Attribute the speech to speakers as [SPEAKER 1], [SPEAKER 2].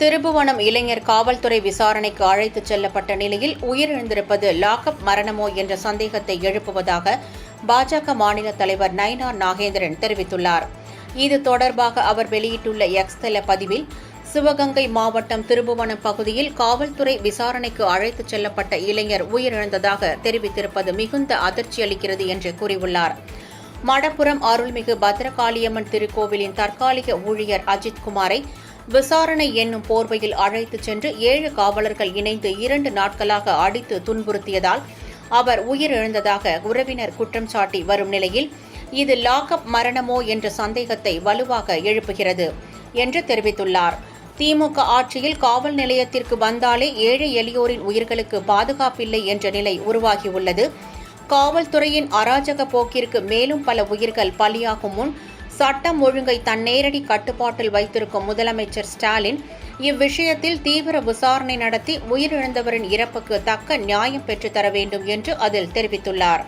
[SPEAKER 1] திருபுவனம் இளைஞர் காவல்துறை விசாரணைக்கு அழைத்துச் செல்லப்பட்ட நிலையில் உயிரிழந்திருப்பது லாக்அப் மரணமோ என்ற சந்தேகத்தை எழுப்புவதாக பாஜக மாநில தலைவர் நயினார் நாகேந்திரன் தெரிவித்துள்ளார். இது தொடர்பாக அவர் வெளியிட்டுள்ள எக்ஸ் தள பதிவில், சிவகங்கை மாவட்டம் திருபுவனம் பகுதியில் காவல்துறை விசாரணைக்கு அழைத்துச் செல்லப்பட்ட இளைஞர் உயிரிழந்ததாக தெரிவித்திருப்பது மிகுந்த அதிர்ச்சியளிக்கிறது என்று கூறியுள்ளார். மடப்புரம் அருள்மிகு பத்ரகாளியம்மன் திருக்கோவிலின் தற்காலிக ஊழியர் அஜித்குமாரை விசாரணை என்னும் போர்வையில் அழைத்துச் சென்று 7 காவலர்கள் இணைந்து 2 நாட்களாக அடித்து துன்புறுத்தியதால் அவர் உயிரிழந்ததாக உறவினர் குற்றம் சாட்டி வரும் நிலையில் இது லாக்அப் மரணமோ என்ற சந்தேகத்தை வலுவாக எழுப்புகிறது என்று தெரிவித்துள்ளார். திமுக ஆட்சியில் காவல் நிலையத்திற்கு வந்தாலே ஏழை எளியோரின் உயிர்களுக்கு பாதுகாப்பில்லை என்ற நிலை உருவாகியுள்ளது. காவல்துறையின் அராஜக போக்கிற்கு மேலும் பல உயிர்கள் பலியாகும் முன் சட்டம் ஒழுங்கை தன் நேரடி கட்டுப்பாட்டில் வைத்திருக்கும் முதலமைச்சர் ஸ்டாலின் இவ்விஷயத்தில் தீவிர விசாரணை நடத்தி உயிரிழந்தவரின் இறப்புக்கு தக்க நியாயம் பெற்றுத்தர வேண்டும் என்று அதில் தெரிவித்துள்ளார்.